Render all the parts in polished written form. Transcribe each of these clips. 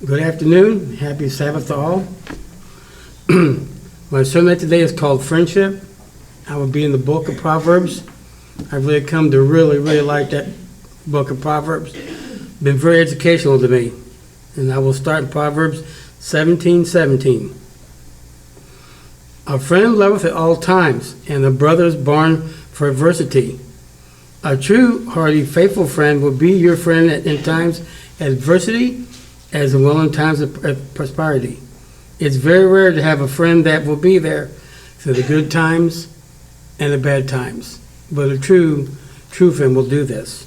Good afternoon. Happy Sabbath to all. My sermon today is called Friendship. I will be in the book of Proverbs. I've really come to really like that book of Proverbs. Been very educational to me. And I will start in Proverbs 17:17. A friend loveth at all times, and a brother is born for adversity. A true, hearty, faithful friend will be your friend in times of adversity as well in times of prosperity. It's very rare to have a friend that will be there through the good times and the bad times. But a true friend will do this.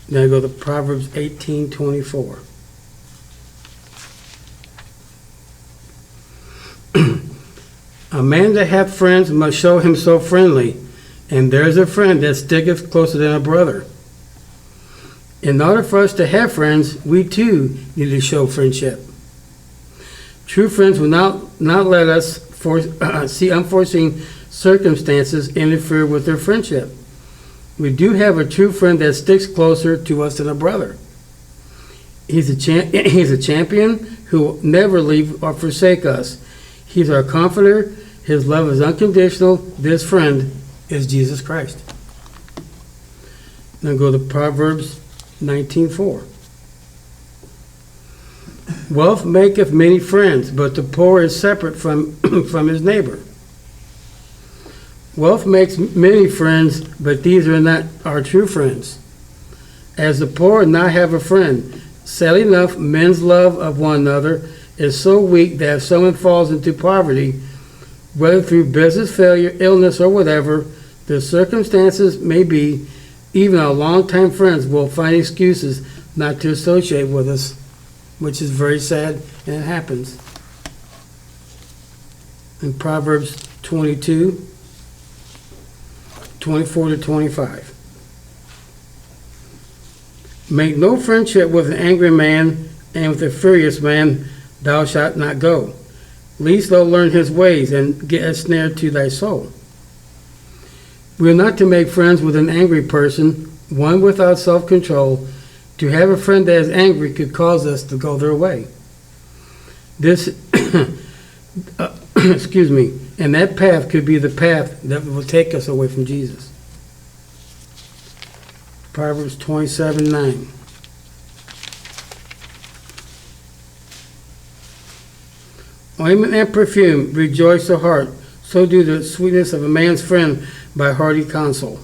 Now I go to Proverbs 18:24. A man that hath friends must show himself friendly, and there's a friend that sticketh closer than a brother. In order for us to have friends, we too need to show friendship. True friends will not let us see unforeseen circumstances interfere with their friendship. We do have a true friend that sticks closer to us than a brother. He's a champion who will never leave or forsake us. He's our comforter. His love is unconditional. This friend is Jesus Christ. Now go to Proverbs 19:4. Wealth maketh many friends, but the poor is separate from his neighbor. Wealth makes many friends, but these are not our true friends. As the poor not have a friend, sadly enough, men's love of one another is so weak that if someone falls into poverty, whether through business failure, illness, or whatever the circumstances may be, even our longtime friends will find excuses not to associate with us, which is very sad, and it happens. In Proverbs 22:24-25. Make no friendship with an angry man, and with a furious man thou shalt not go, lest thou learn his ways and get a snare to thy soul. We are not to make friends with an angry person, one without self-control. To have a friend that is angry could cause us to go their way. This, excuse me, and that path could be the path that will take us away from Jesus. Proverbs 27:9. Ointment and perfume rejoice the heart, so do the sweetness of a man's friend by hearty counsel.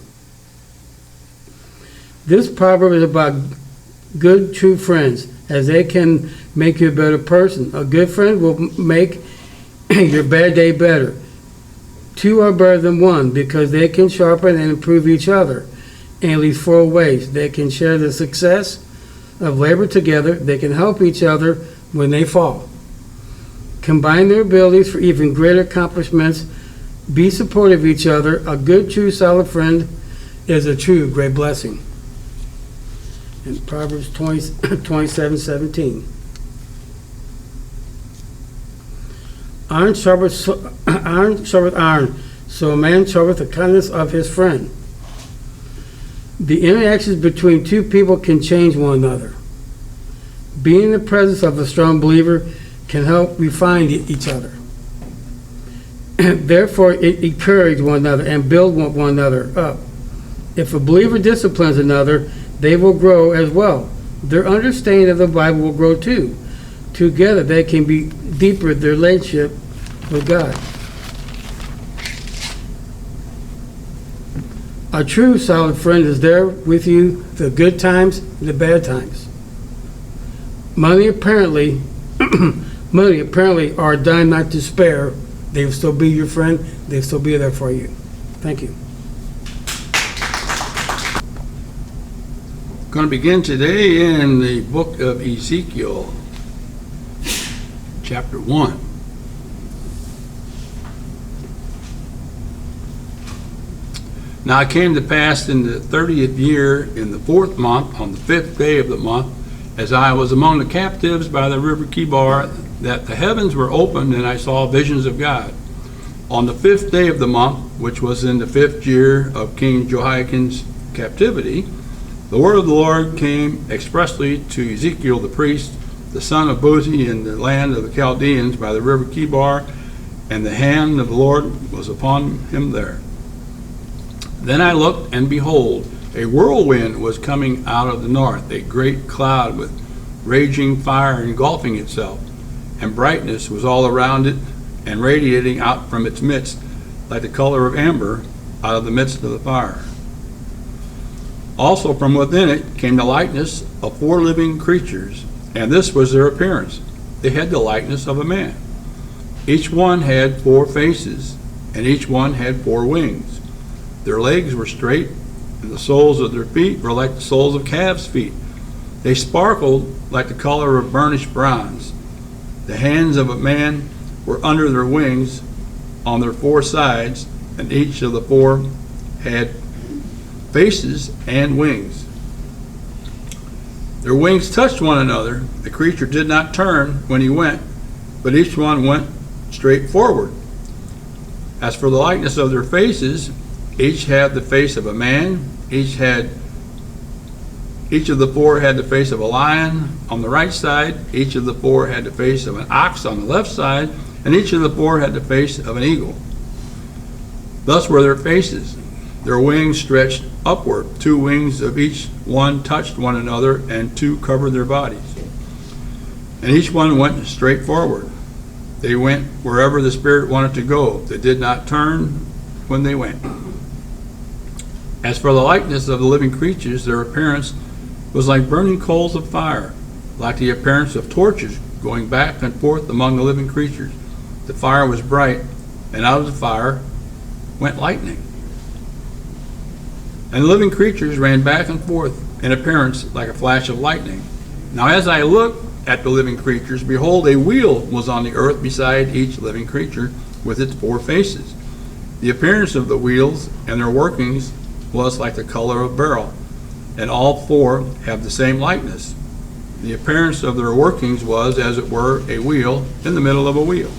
This proverb is about good, true friends, as they can make you a better person. A good friend will make your bad day better. Two are better than one because they can sharpen and improve each other in at least 4 ways. They can share the success of labor together. They can help each other when they fall. Combine their abilities for even greater accomplishments. Be supportive of each other. A good, true, solid friend is a true great blessing. In Proverbs 27:17. Iron sharpeth iron, so a man sharpeth the kindness of his friend. The interactions between two people can change one another. Being in the presence of a strong believer can help refine each other. Therefore, encourage one another and build one another up. If a believer disciplines another, they will grow as well. Their understanding of the Bible will grow too. Together, they can be deeper in their relationship with God. A true solid friend is there with you the good times and the bad times. Money apparently are a dime not to spare. They will still be your friend. They will still be there for you. Thank you. Going to begin today in the book of Ezekiel, chapter 1. Now it came to pass in the 30th year, in the 4th month, on the 5th day of the month, as I was among the captives by the river Kibar, that the heavens were opened, and I saw visions of God. On the 5th day of the month, which was in the 5th year of King Jehoiakim's captivity, the word of the Lord came expressly to Ezekiel the priest the son of Buzi, in the land of the Chaldeans by the river Kibar, and the hand of the Lord was upon him there. Then I looked, and behold, a whirlwind was coming out of the north, a great cloud with raging fire engulfing itself, and brightness was all around it, and radiating out from its midst, like the color of amber out of the midst of the fire. Also from within it came the likeness of 4 living creatures, and this was their appearance. They had the likeness of a man. Each one had 4 faces, and each one had 4 wings. Their legs were straight, and the soles of their feet were like the soles of calves' feet. They sparkled like the color of burnished bronze. The hands of a man were under their wings on their 4 sides, and each of the 4 had faces and wings. Their wings touched one another. The creature did not turn when he went, but each one went straight forward. As for the likeness of their faces, each had the face of a man. Each of the 4 had the face of a lion on the right side. Each of the 4 had the face of an ox on the left side, and each of the 4 had the face of an eagle. Thus were their faces. Their wings stretched upward. 2 wings of each one touched one another, and 2 covered their bodies. And each one went straight forward. They went wherever the Spirit wanted to go. They did not turn when they went. As for the likeness of the living creatures, their appearance was like burning coals of fire, like the appearance of torches going back and forth among the living creatures. The fire was bright, and out of the fire went lightning. And the living creatures ran back and forth in appearance like a flash of lightning. Now as I looked at the living creatures, behold, a wheel was on the earth beside each living creature with its 4 faces. The appearance of the wheels and their workings was like the color of beryl, and all 4 have the same likeness. The appearance of their workings was, as it were, a wheel in the middle of a wheel.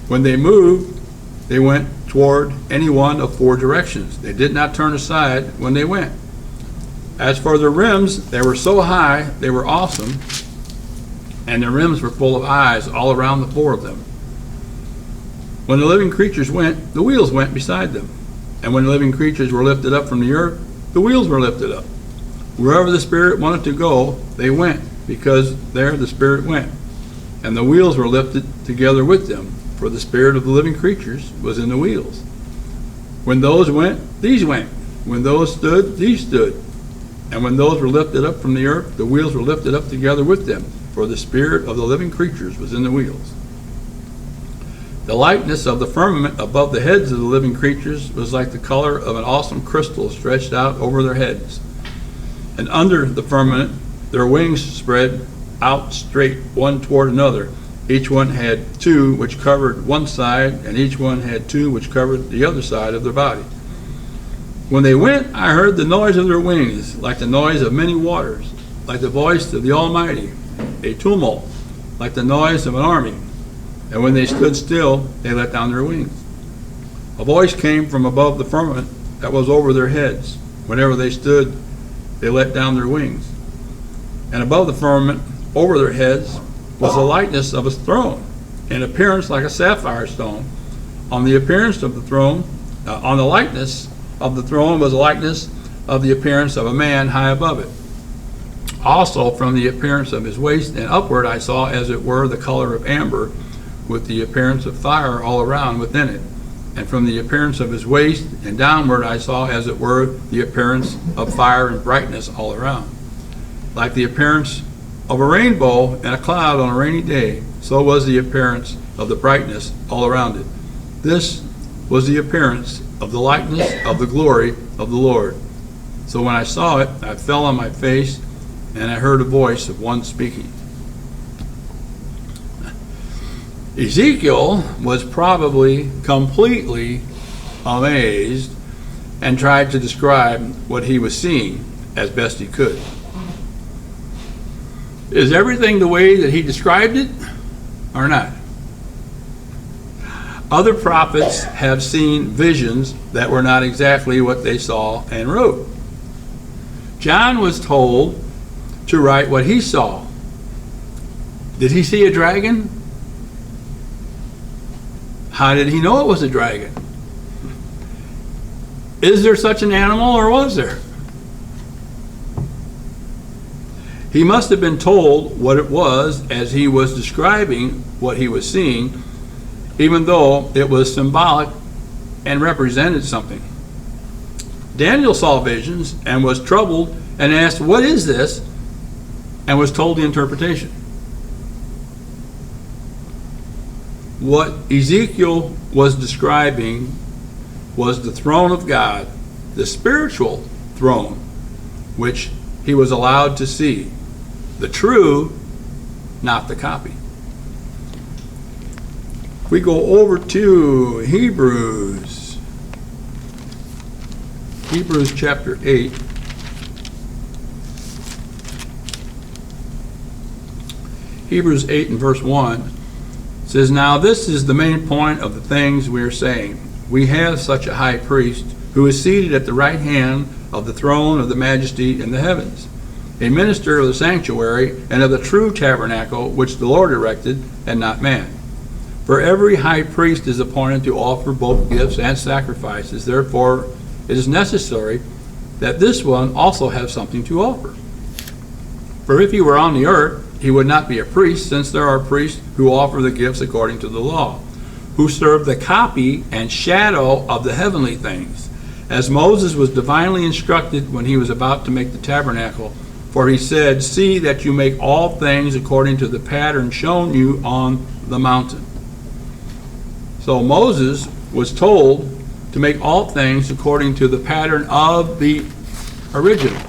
When they moved, they went toward any one of 4 directions. They did not turn aside when they went. As for their rims, they were so high, they were awesome, and their rims were full of eyes all around the 4 of them. When the living creatures went, the wheels went beside them. And when the living creatures were lifted up from the earth, the wheels were lifted up. Wherever the Spirit wanted to go, they went, because there the Spirit went. And the wheels were lifted together with them, for the spirit of the living creatures was in the wheels. When those went, these went. When those stood, these stood. And when those were lifted up from the earth, the wheels were lifted up together with them, for the spirit of the living creatures was in the wheels. The likeness of the firmament above the heads of the living creatures was like the color of an awesome crystal stretched out over their heads. And under the firmament, their wings spread out straight one toward another. Each one had 2 which covered one side, and each one had 2 which covered the other side of their body. When they went, I heard the noise of their wings, like the noise of many waters, like the voice of the Almighty, a tumult, like the noise of an army. And when they stood still, they let down their wings. A voice came from above the firmament that was over their heads. Whenever they stood, they let down their wings. And above the firmament, over their heads, was the likeness of a throne, in appearance like a sapphire stone. On the appearance of the throne, on the likeness of the throne was a likeness of the appearance of a man high above it. Also from the appearance of his waist and upward I saw as it were the color of amber, with the appearance of fire all around within it. And from the appearance of his waist and downward I saw as it were the appearance of fire and brightness all around. Like the appearance of a rainbow in a cloud on a rainy day, so was the appearance of the brightness all around it. This was the appearance of the likeness of the glory of the Lord. So when I saw it, I fell on my face, and I heard a voice of one speaking. Ezekiel was probably completely amazed and tried to describe what he was seeing as best he could. Is everything the way that he described it or not? Other prophets have seen visions that were not exactly what they saw and wrote. John was told to write what he saw. Did he see a dragon? How did he know it was a dragon? Is there such an animal, or was there? He must have been told what it was as he was describing what he was seeing, even though it was symbolic and represented something. Daniel saw visions and was troubled and asked, "What is this?" and was told the interpretation. What Ezekiel was describing was the throne of God, the spiritual throne, which he was allowed to see. The true, not the copy. We go over to Hebrews chapter 8. Hebrews 8 and verse 1 says, "Now this is the main point of the things we are saying. We have such a high priest who is seated at the right hand of the throne of the majesty in the heavens, a minister of the sanctuary and of the true tabernacle which the Lord erected and not man. For every high priest is appointed to offer both gifts and sacrifices. Therefore it is necessary that this one also have something to offer. For if he were on the earth, he would not be a priest, since there are priests who offer the gifts according to the law, who serve the copy and shadow of the heavenly things, as Moses was divinely instructed when he was about to make the tabernacle. For he said, 'See that you make all things according to the pattern shown you on the mountain.'" So Moses was told to make all things according to the pattern of the original.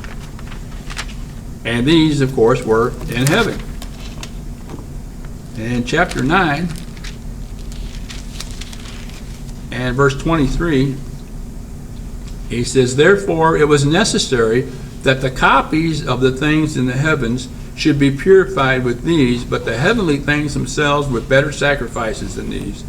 And these, of course, were in heaven. In chapter 9 and verse 23, he says, "Therefore it was necessary that the copies of the things in the heavens should be purified with these, but the heavenly things themselves with better sacrifices than these.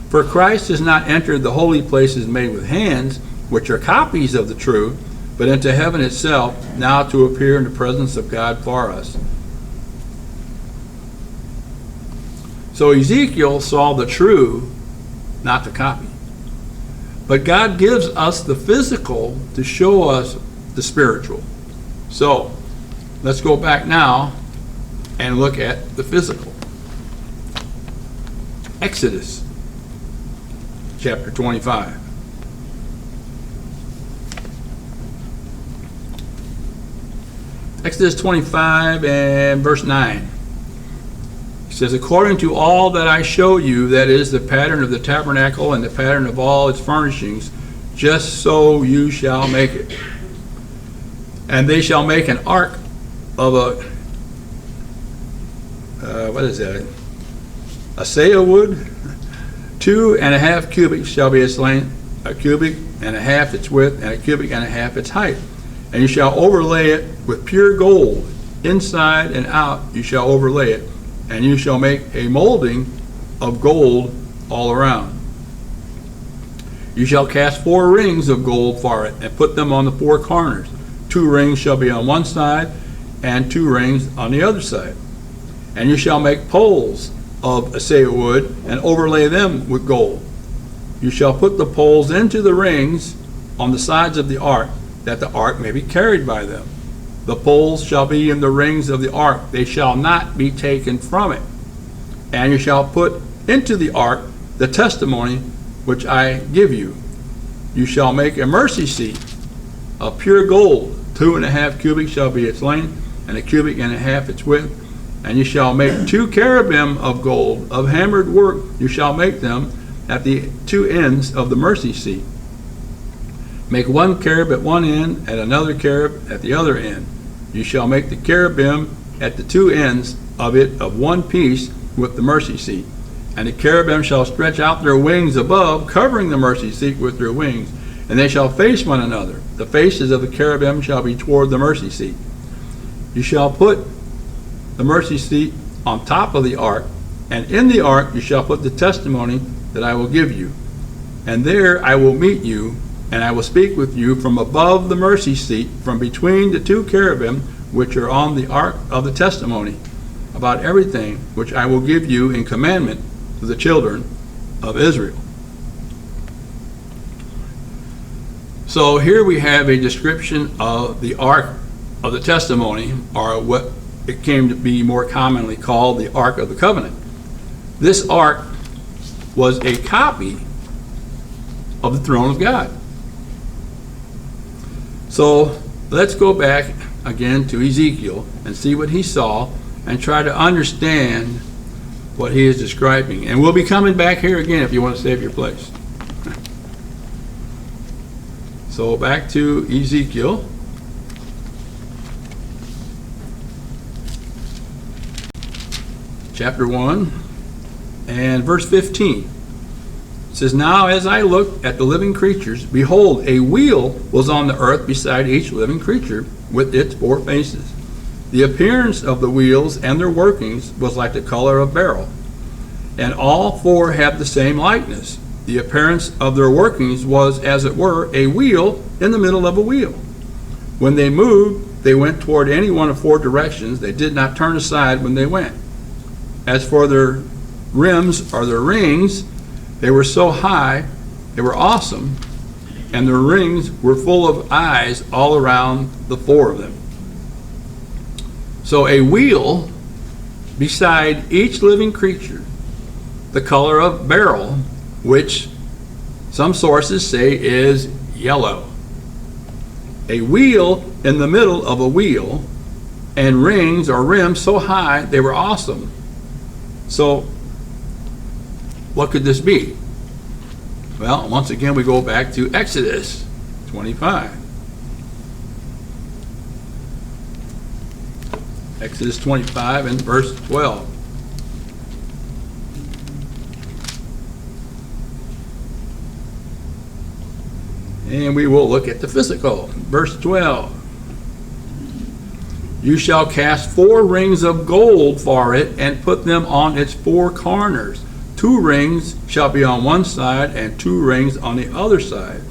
For Christ has not entered the holy places made with hands, which are copies of the true, but into heaven itself, now to appear in the presence of God for us." So Ezekiel saw the true, not the copy. But God gives us the physical to show us the spiritual. So let's go back now and look at the physical. Exodus chapter 25. Exodus 25 and verse 9. It says, "According to all that I show you, that is the pattern of the tabernacle and the pattern of all its furnishings, just so you shall make it. And they shall make an ark of a seah wood. 2.5 cubits shall be its length, a cubit and a half its width, and a cubit and a half its height. And you shall overlay it with pure gold, inside and out you shall overlay it, and you shall make a molding of gold all around. You shall cast 4 rings of gold for it, and put them on the 4 corners. 2 rings shall be on one side, and 2 rings on the other side. And you shall make poles of acacia wood, and overlay them with gold. You shall put the poles into the rings on the sides of the ark, that the ark may be carried by them. The poles shall be in the rings of the ark, they shall not be taken from it. And you shall put into the ark the testimony which I give you. You shall make a mercy seat of pure gold. 2.5 cubits shall be its length, and a cubit and a half its width. And you shall make 2 cherubim of gold, of hammered work you shall make them at the 2 ends of the mercy seat. Make 1 cherub at one end, and another cherub at the other end. You shall make the cherubim at the 2 ends of it of one piece with the mercy seat. And the cherubim shall stretch out their wings above, covering the mercy seat with their wings, and they shall face one another. The faces of the cherubim shall be toward the mercy seat. You shall put the mercy seat on top of the ark, and in the ark you shall put the testimony that I will give you. And there I will meet you, and I will speak with you from above the mercy seat, from between the 2 cherubim which are on the ark of the testimony, about everything which I will give you in commandment to the children of Israel. So here we have a description of the Ark of the Testimony, or what it came to be more commonly called the Ark of the Covenant. This Ark was a copy of the throne of God. So let's go back again to Ezekiel and see what he saw and try to understand what he is describing. And we'll be coming back here again if you want to save your place. So back to Ezekiel. Chapter 1 and verse 15. It says, Now as I looked at the living creatures, behold, a wheel was on the earth beside each living creature with its 4 faces. The appearance of the wheels and their workings was like the color of beryl, and all 4 have the same likeness. The appearance of their workings was, as it were, a wheel in the middle of a wheel. When they moved, they went toward any one of 4 directions. They did not turn aside when they went. As for their rims or their rings, they were so high, they were awesome, and their rings were full of eyes all around the 4 of them. So a wheel beside each living creature, the color of beryl, which some sources say is yellow. A wheel in the middle of a wheel, and rings or rims so high they were awesome. So what could this be? Well, once again we go back to Exodus 25. Exodus 25 and verse 12. And we will look at the physical. Verse 12. You shall cast 4 rings of gold for it and put them on its 4 corners. 2 rings shall be on one side and 2 rings on the other side.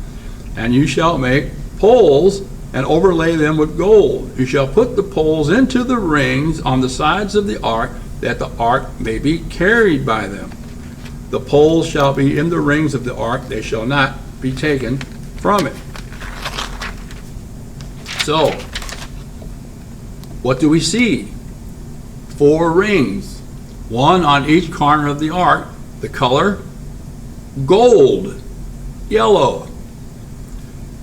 And you shall make poles and overlay them with gold. You shall put the poles into the rings on the sides of the ark, that the ark may be carried by them. The poles shall be in the rings of the ark, they shall not be taken from it. So, what do we see? 4 rings, 1 on each corner of the ark, the color gold, yellow,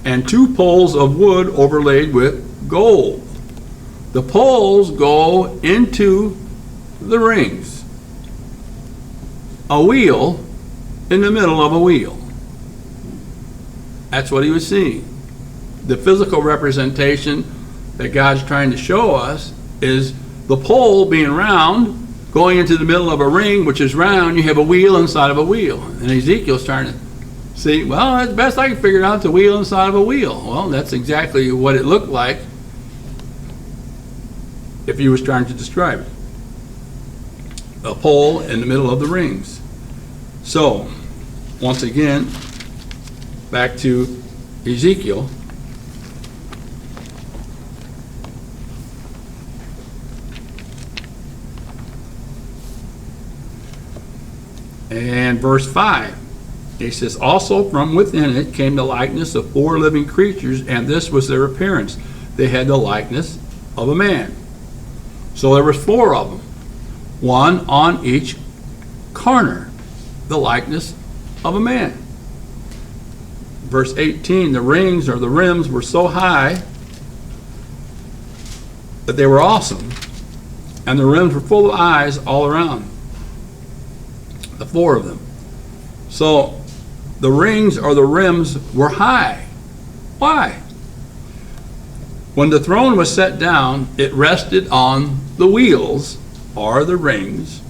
and 2 poles of wood overlaid with gold. The poles go into the rings. A wheel in the middle of a wheel. That's what he was seeing. The physical representation that God's trying to show us is the pole being round, going into the middle of a ring, which is round. You have a wheel inside of a wheel. And Ezekiel's trying to see, well, that's the best I can figure out, the wheel inside of a wheel. Well, that's exactly what it looked like if he was trying to describe it. A pole in the middle of the rings. So, once again, back to Ezekiel. And verse 5, he says, Also from within it came the likeness of 4 living creatures, and this was their appearance. They had the likeness of a man. So there was 4 of them, 1 on each corner, the likeness of a man. Verse 18, the rings or the rims were so high that they were awesome, and the rims were full of eyes all around. The 4 of them. So the rings or the rims were high. Why? When the throne was set down, it rested on the wheels or the rings,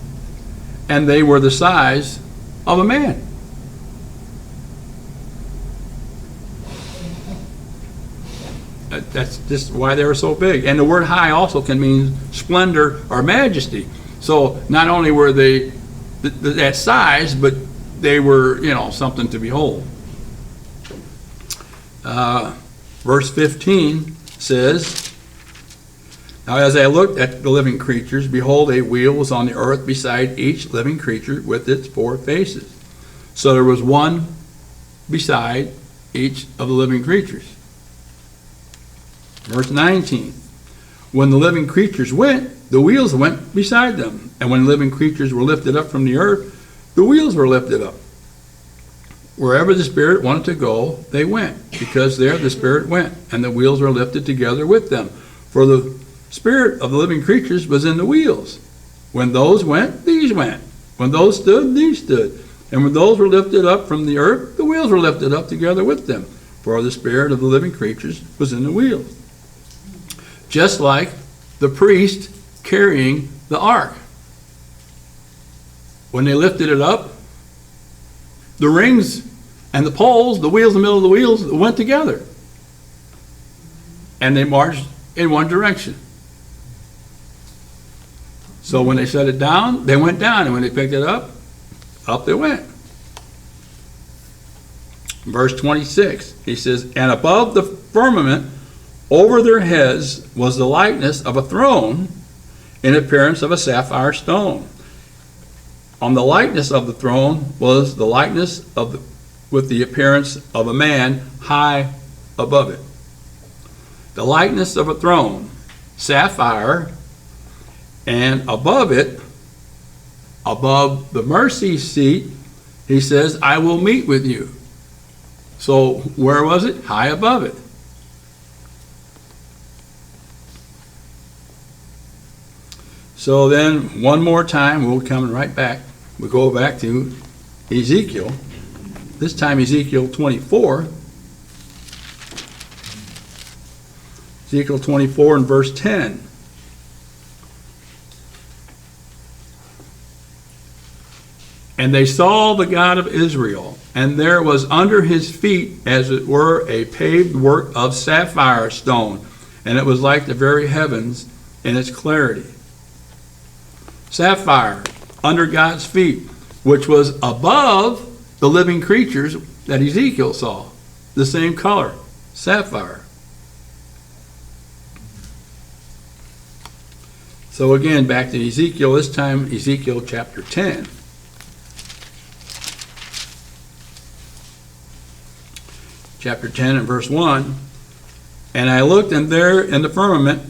and they were the size of a man. That's just why they were so big. And the word high also can mean splendor or majesty. So not only were they that size, but they were, something to behold. Verse 15 says, Now as I looked at the living creatures, behold, a wheel was on the earth beside each living creature with its 4 faces. So there was one beside each of the living creatures. Verse 19. When the living creatures went, the wheels went beside them. And when living creatures were lifted up from the earth, the wheels were lifted up. Wherever the Spirit wanted to go, they went, because there the Spirit went, and the wheels were lifted together with them. For the Spirit of the living creatures was in the wheels. When those went, these went. When those stood, these stood. And when those were lifted up from the earth, the wheels were lifted up together with them. For the Spirit of the living creatures was in the wheels. Just like the priest carrying the ark. When they lifted it up, the rings and the poles, the wheels in the middle of the wheels, went together. And they marched in one direction. So when they set it down, they went down. And when they picked it up they went. Verse 26, he says, and above the firmament over their heads was the likeness of a throne in appearance of a sapphire stone. On the likeness of the throne was the likeness with the appearance of a man high above it. The likeness of a throne, sapphire, and above it, above the mercy seat, he says, I will meet with you. So where was it? High above it. So then, one more time, we'll come right back. We'll go back to Ezekiel. This time, Ezekiel 24. Ezekiel 24 and verse 10. And they saw the God of Israel, and there was under his feet, as it were, a paved work of sapphire stone, and it was like the very heavens in its clarity. Sapphire under God's feet, which was above the living creatures that Ezekiel saw. The same color, sapphire. So again, back to Ezekiel, this time Ezekiel chapter 10. Chapter 10 and verse 1. And I looked, and there in the firmament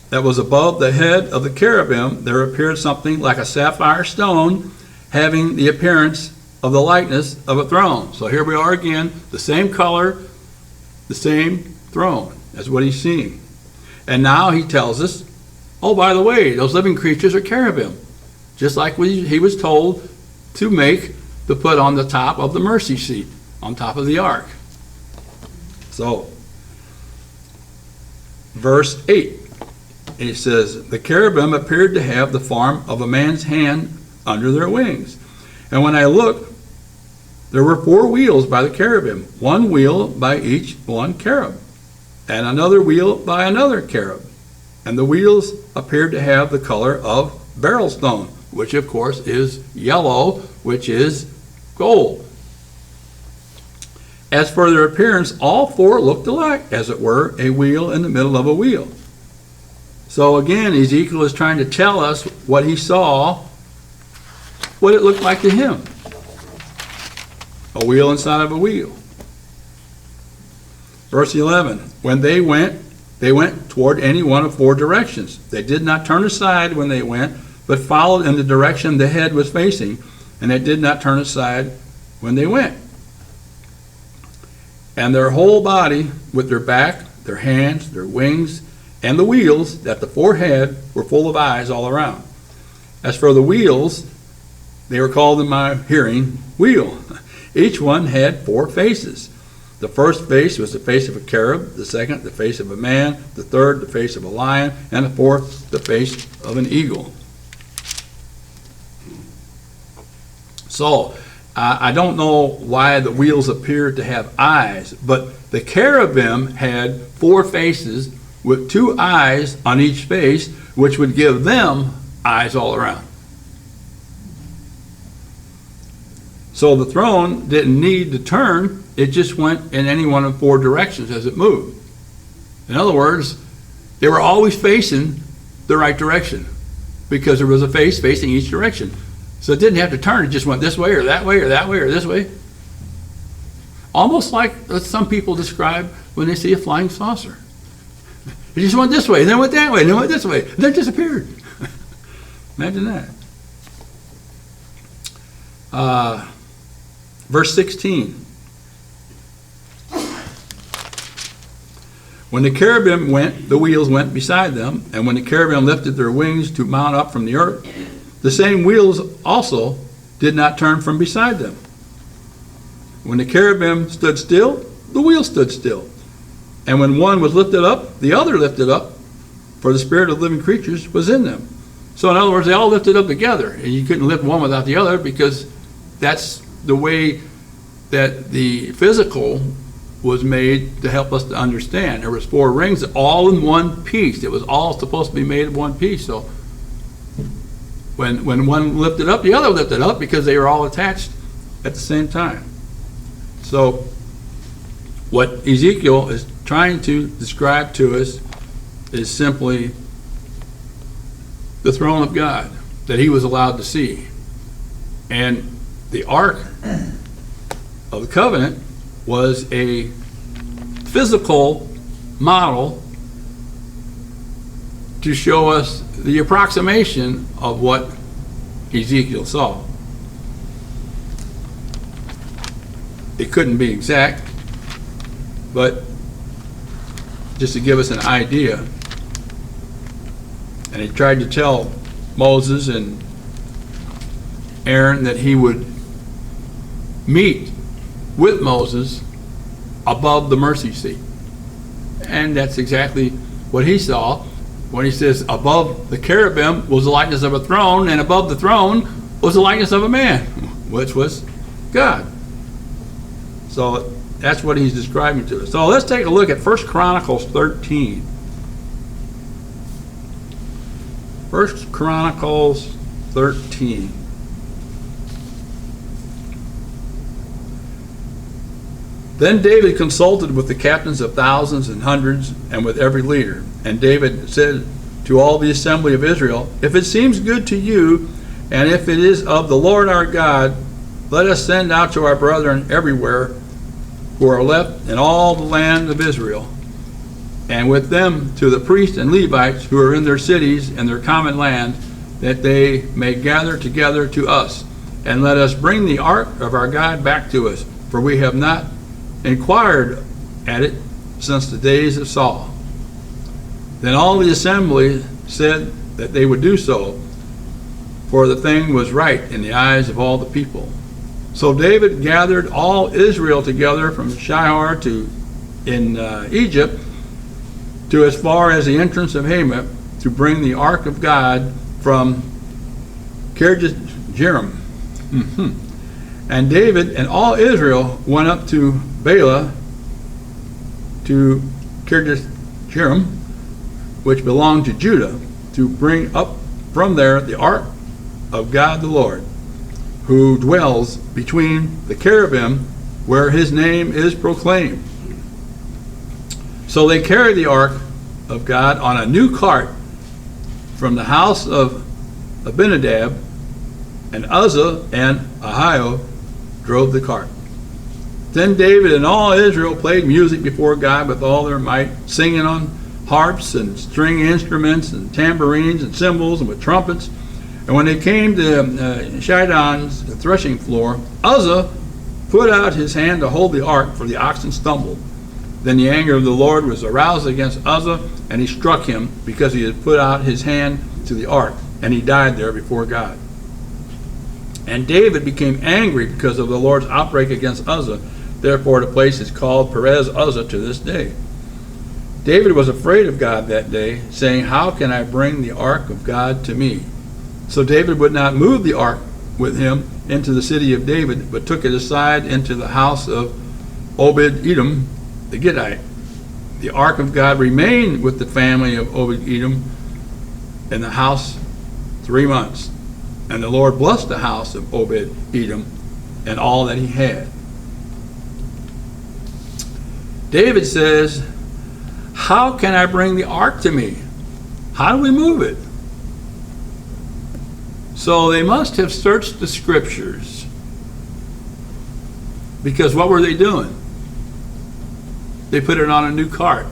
that was above the head of the cherubim, there appeared something like a sapphire stone, having the appearance of the likeness of a throne. So here we are again, the same color, the same throne. That's what he's seeing. And now he tells us, oh, by the way, those living creatures are cherubim, just like he was told to put on the top of the mercy seat, on top of the ark. So, verse 8, it says, the cherubim appeared to have the form of a man's hand under their wings. And when I looked, there were 4 wheels by the cherubim, 1 wheel by each one cherub, and another wheel by another cherub. And the wheels appeared to have the color of beryl stone, which of course is yellow, which is gold. As for their appearance, all 4 looked alike, as it were, a wheel in the middle of a wheel. So again, Ezekiel is trying to tell us what he saw, what it looked like to him. A wheel inside of a wheel. Verse 11, when they went toward any one of 4 directions. They did not turn aside when they went, but followed in the direction the head was facing, and they did not turn aside when they went. And their whole body, with their back, their hands, their wings, and the wheels that the 4 had, were full of eyes all around. As for the wheels, they were called in my hearing wheel. Each one had 4 faces. The first face was the face of a cherub, the second the face of a man, the third the face of a lion, and the fourth the face of an eagle. So, I don't know why the wheels appeared to have eyes, but the cherubim had 4 faces with 2 eyes on each face, which would give them eyes all around. So the throne didn't need to turn, it just went in any one of 4 directions as it moved. In other words, they were always facing the right direction because there was a face facing each direction. So it didn't have to turn. It just went this way or that way or that way or this way. Almost like some people describe when they see a flying saucer. It just went this way, then went that way, then went this way, then disappeared. Imagine that. Verse 16. When the cherubim went, the wheels went beside them, and when the cherubim lifted their wings to mount up from the earth, the same wheels also did not turn from beside them. When the cherubim stood still, the wheels stood still. And when one was lifted up, the other lifted up, for the spirit of living creatures was in them. So in other words, they all lifted up together, and you couldn't lift one without the other because that's the way that the physical was made to help us to understand. There was 4 rings all in one piece. It was all supposed to be made of one piece. So when one lifted up, the other lifted up because they were all attached at the same time. So what Ezekiel is trying to describe to us is simply the throne of God that he was allowed to see. And the Ark of the Covenant was a physical model to show us the approximation of what Ezekiel saw. It couldn't be exact, but just to give us an idea. And he tried to tell Moses and Aaron that he would meet with Moses above the mercy seat. And that's exactly what he saw when he says above the cherubim was the likeness of a throne, and above the throne was the likeness of a man, which was God. So that's what he's describing to us. So let's take a look at 1 Chronicles 13. 1 Chronicles 13. Then David consulted with the captains of thousands and hundreds and with every leader. And David said to all the assembly of Israel, if it seems good to you, and if it is of the Lord our God, let us send out to our brethren everywhere who are left in all the land of Israel, and with them to the priests and Levites who are in their cities and their common land, that they may gather together to us. And let us bring the ark of our God back to us, for we have not inquired at it since the days of Saul. Then all the assembly said that they would do so, for the thing was right in the eyes of all the people. So David gathered all Israel together from Shihor in Egypt to as far as the entrance of Hamath to bring the ark of God from Kirjath-jearim. And David and all Israel went up to Bela to Kirjath-jearim, which belonged to Judah, to bring up from there the ark of God the Lord, who dwells between the cherubim, where his name is proclaimed. So they carried the ark of God on a new cart from the house of Abinadab, and Uzzah and Ahio drove the cart. Then David and all Israel played music before God with all their might, singing on harps and string instruments and tambourines and cymbals and with trumpets. And when they came to Shidon's threshing floor, Uzzah put out his hand to hold the ark, for the oxen stumbled. Then the anger of the Lord was aroused against Uzzah, and he struck him because he had put out his hand to the ark, and he died there before God. And David became angry because of the Lord's outbreak against Uzzah. Therefore the place is called Perez Uzzah to this day. David was afraid of God that day, saying, how can I bring the ark of God to me? So David would not move the ark with him into the city of David, but took it aside into the house of Obed-Edom the Gittite. The ark of God remained with the family of Obed-Edom in the house 3 months. And the Lord blessed the house of Obed-Edom and all that he had. David says, how can I bring the ark to me? How do we move it? So they must have searched the scriptures. Because what were they doing? They put it on a new cart.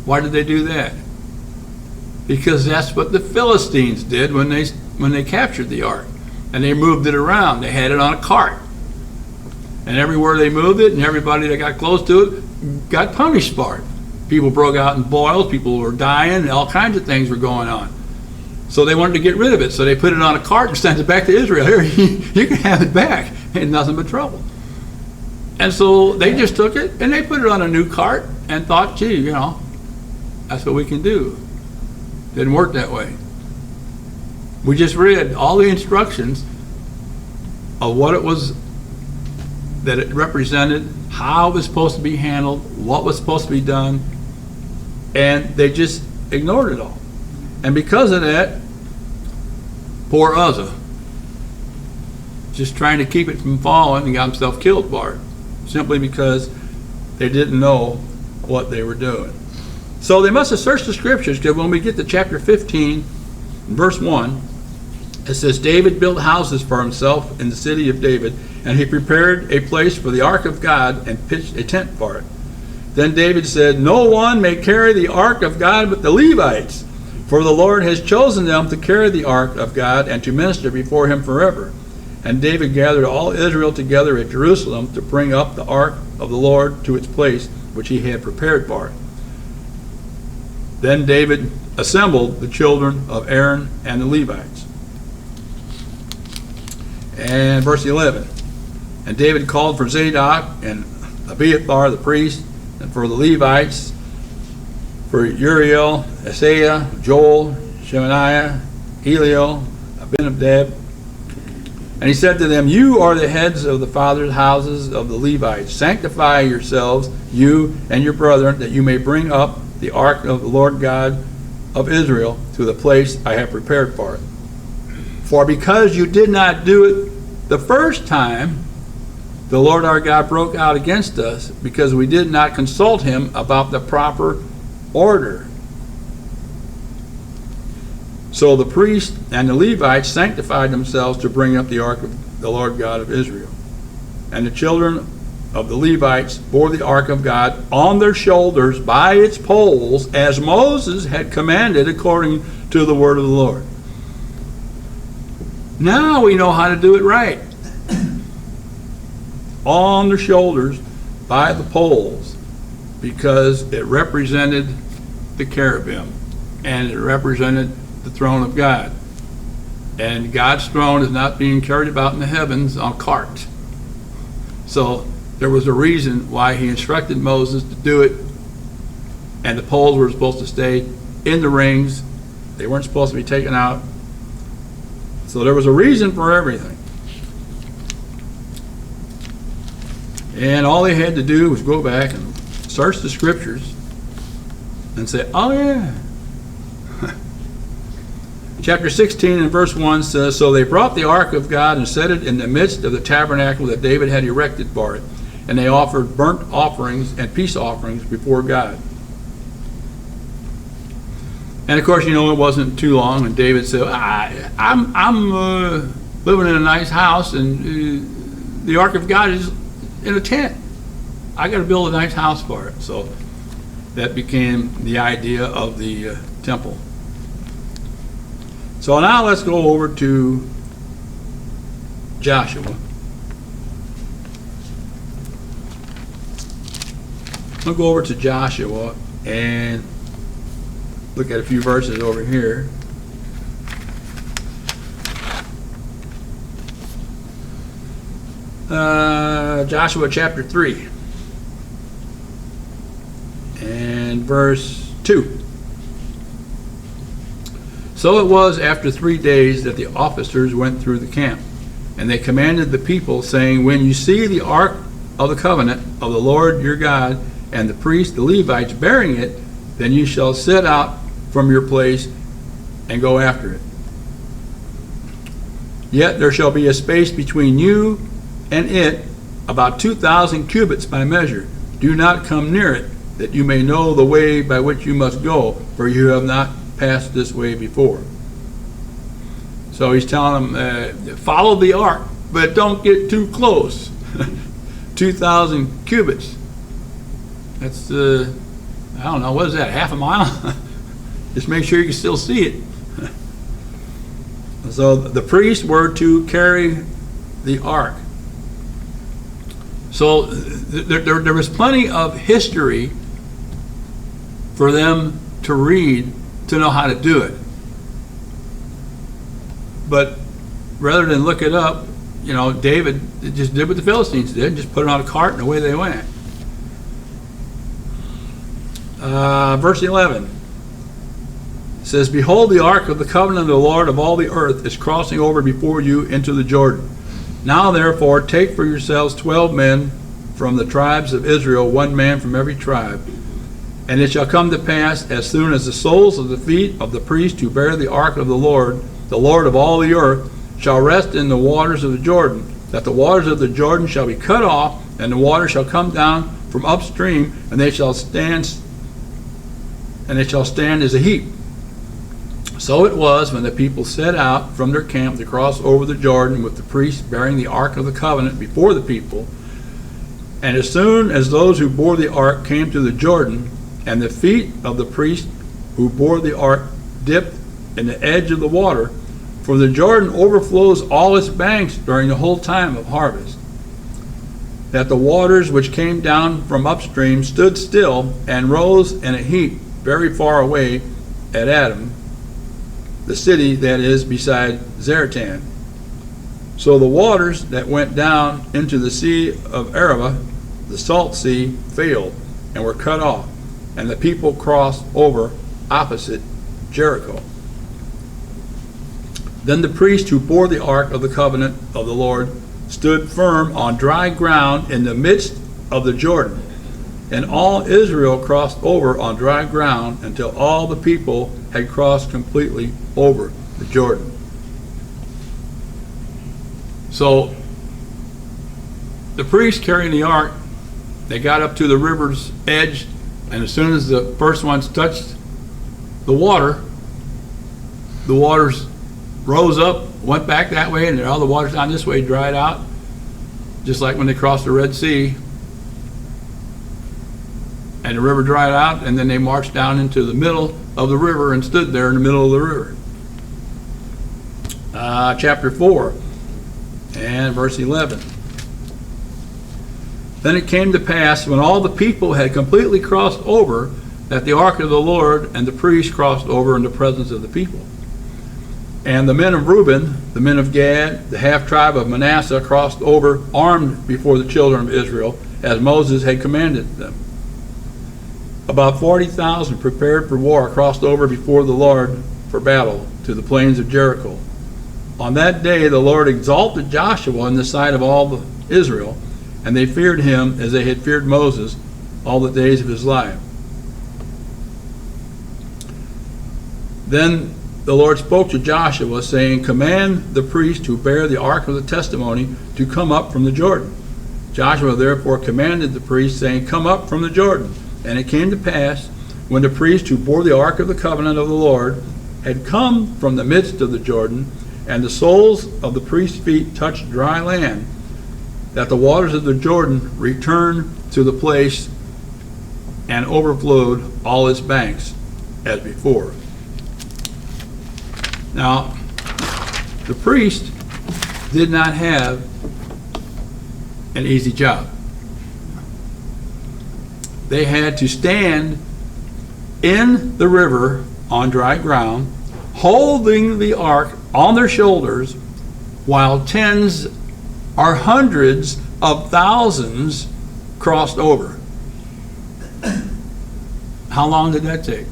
Why did they do that? Because that's what the Philistines did when they captured the ark. And they moved it around. They had it on a cart. And everywhere they moved it, and everybody that got close to it got punished for it. People broke out in boils, people were dying, and all kinds of things were going on. So they wanted to get rid of it. So they put it on a cart and sent it back to Israel. Here, you can have it back. Ain't nothing but trouble. And so they just took it and they put it on a new cart and thought, gee, that's what we can do. Didn't work that way. We just read all the instructions of what it was that it represented, how it was supposed to be handled, what was supposed to be done, and they just ignored it all. And because of that, poor Uzzah, just trying to keep it from falling, and got himself killed for it, simply because they didn't know what they were doing. So they must have searched the scriptures, because when we get to chapter 15, verse 1, it says, David built houses for himself in the city of David, and he prepared a place for the ark of God and pitched a tent for it. Then David said, no one may carry the ark of God but the Levites, for the Lord has chosen them to carry the ark of God and to minister before him forever. And David gathered all Israel together at Jerusalem to bring up the ark of the Lord to its place, which he had prepared for it. Then David assembled the children of Aaron and the Levites. And verse 11. And David called for Zadok and Abiathar the priest, and for the Levites, for Uriel, Asaiah, Joel, Shemaiah, Eliel, Abinadab. And he said to them, you are the heads of the fathers' houses of the Levites. Sanctify yourselves, you and your brethren, that you may bring up the ark of the Lord God of Israel to the place I have prepared for it. For because you did not do it the first time, the Lord our God broke out against us, because we did not consult him about the proper order. So the priests and the Levites sanctified themselves to bring up the ark of the Lord God of Israel. And the children of the Levites bore the ark of God on their shoulders by its poles, as Moses had commanded according to the word of the Lord. Now we know how to do it right. On their shoulders by the poles, because it represented the cherubim and it represented the throne of God. And God's throne is not being carried about in the heavens on carts. So there was a reason why he instructed Moses to do it, and the poles were supposed to stay in the rings. They weren't supposed to be taken out. So there was a reason for everything. And all they had to do was go back and search the scriptures and say, oh yeah. Chapter 16 and verse 1 says, so they brought the ark of God and set it in the midst of the tabernacle that David had erected for it. And they offered burnt offerings and peace offerings before God. And of course, it wasn't too long, and David said, I'm living in a nice house, and the ark of God is in a tent. I got to build a nice house for it. So that became the idea of the temple. So now let's go over to Joshua. I'll go over to Joshua and look at a few verses over here. Joshua chapter 3 and verse 2. So it was after 3 days that the officers went through the camp, and they commanded the people, saying, when you see the ark of the covenant of the Lord your God, and the priests, the Levites, bearing it, then you shall set out from your place and go after it. Yet there shall be a space between you and it, about 2,000 cubits by measure. Do not come near it, that you may know the way by which you must go, for you have not passed this way before. So he's telling them, follow the ark, but don't get too close. 2,000 cubits. That's, I don't know, what is that, half a mile? Just make sure you can still see it. So the priests were to carry the ark. So there was plenty of history for them to read to know how to do it. But rather than look it up, David just did what the Philistines did, just put it on a cart and away they went. Verse 11 says, behold, the ark of the covenant of the Lord of all the earth is crossing over before you into the Jordan. Now therefore take for yourselves 12 men from the tribes of Israel, 1 man from every tribe. And it shall come to pass, as soon as the soles of the feet of the priest who bear the ark of the Lord of all the earth, shall rest in the waters of the Jordan, that the waters of the Jordan shall be cut off, and the water shall come down from upstream, and they shall stand as a heap. So it was when the people set out from their camp to cross over the Jordan with the priests bearing the ark of the covenant before the people. And as soon as those who bore the ark came to the Jordan, and the feet of the priest who bore the ark dipped in the edge of the water, for the Jordan overflows all its banks during the whole time of harvest, that the waters which came down from upstream stood still and rose in a heap very far away at Adam, the city that is beside Zaratan. So the waters that went down into the sea of Arabah, the salt sea, failed and were cut off, and the people crossed over opposite Jericho. Then the priest who bore the ark of the covenant of the Lord stood firm on dry ground in the midst of the Jordan, and all Israel crossed over on dry ground until all the people had crossed completely over the Jordan. So the priests carrying the ark, they got up to the river's edge, and as soon as the first ones touched the waters rose up, went back that way, and all the waters down this way dried out, just like when they crossed the Red Sea. And the river dried out, and then they marched down into the middle of the river and stood there in the middle of the river. Chapter 4 and verse 11. Then it came to pass, when all the people had completely crossed over, that the ark of the Lord and the priests crossed over in the presence of the people. And the men of Reuben, the men of Gad, the half-tribe of Manasseh crossed over armed before the children of Israel, as Moses had commanded them. About 40,000 prepared for war crossed over before the Lord for battle to the plains of Jericho. On that day the Lord exalted Joshua in the sight of all Israel, and they feared him as they had feared Moses all the days of his life. Then the Lord spoke to Joshua, saying, command the priest who bear the ark of the testimony to come up from the Jordan. Joshua therefore commanded the priest, saying, come up from the Jordan. And it came to pass, when the priest who bore the ark of the covenant of the Lord had come from the midst of the Jordan, and the soles of the priest's feet touched dry land, that the waters of the Jordan returned to the place and overflowed all its banks as before. Now, the priest did not have an easy job. They had to stand in the river on dry ground, holding the ark on their shoulders, while tens or hundreds of thousands crossed over. How long did that take?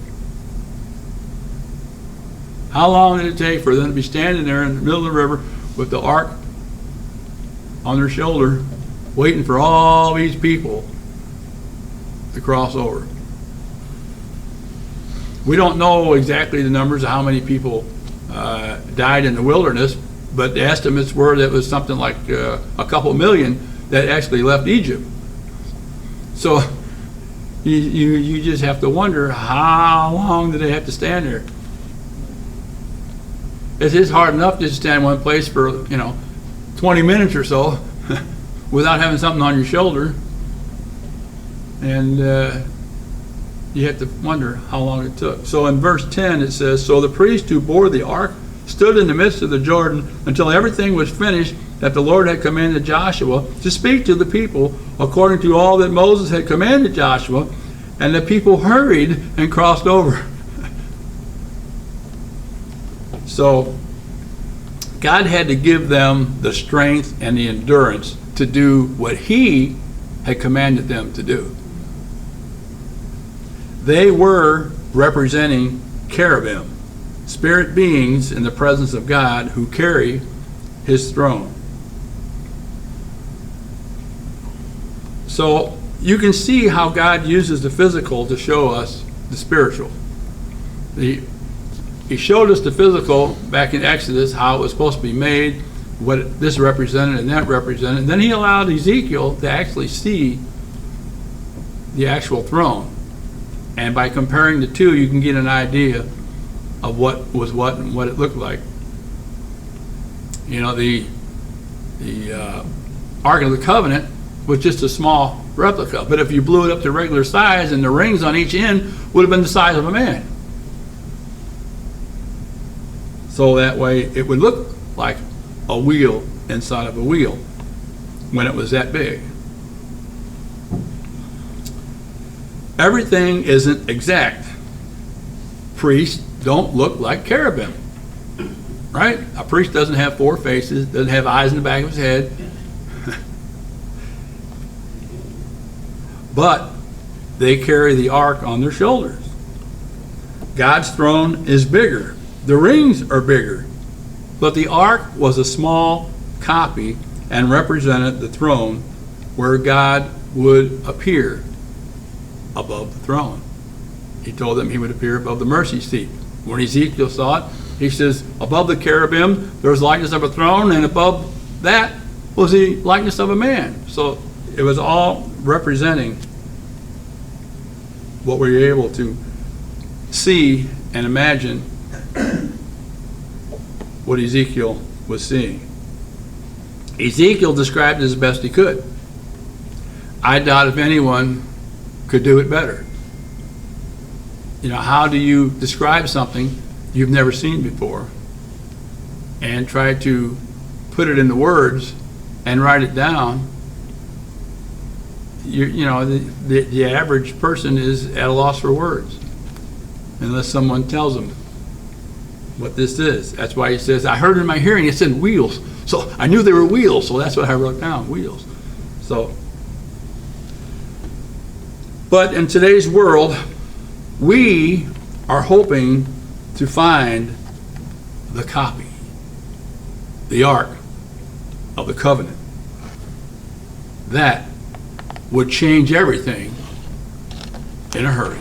How long did it take for them to be standing there in the middle of the river with the ark on their shoulder, waiting for all these people to cross over? We don't know exactly the numbers of how many people died in the wilderness, but the estimates were that it was something like a couple million that actually left Egypt. So you just have to wonder, how long did they have to stand there? it's hard enough just to stand in one place for, 20 minutes or so without having something on your shoulder. And you have to wonder how long it took. So in verse 10 it says, "So the priest who bore the ark stood in the midst of the Jordan until everything was finished that the Lord had commanded Joshua to speak to the people according to all that Moses had commanded Joshua. And the people hurried and crossed over." So God had to give them the strength and the endurance to do what He had commanded them to do. They were representing cherubim, spirit beings in the presence of God who carry His throne. So you can see how God uses the physical to show us the spiritual. He showed us the physical back in Exodus, how it was supposed to be made, what this represented and that represented. And then He allowed Ezekiel to actually see the actual throne. And by comparing the two, you can get an idea of what was what and what it looked like. The Ark of the Covenant was just a small replica. But if you blew it up to regular size, and the rings on each end would have been the size of a man. So that way it would look like a wheel inside of a wheel when it was that big. Everything isn't exact. Priests don't look like cherubim, right? A priest doesn't have 4 faces, doesn't have eyes in the back of his head. But they carry the ark on their shoulders. God's throne is bigger. The rings are bigger. But the ark was a small copy and represented the throne where God would appear above the throne. He told them He would appear above the mercy seat. When Ezekiel saw it, he says, above the cherubim there was likeness of a throne, and above that was the likeness of a man. So it was all representing what we were able to see and imagine what Ezekiel was seeing. Ezekiel described it as best he could. I doubt if anyone could do it better. How do you describe something you've never seen before and try to put it into words and write it down? The average person is at a loss for words unless someone tells them what this is. That's why he says, I heard in my hearing it said wheels. So I knew they were wheels, so that's what I wrote down, wheels. But in today's world, we are hoping to find the copy, the Ark of the Covenant. That would change everything in a hurry.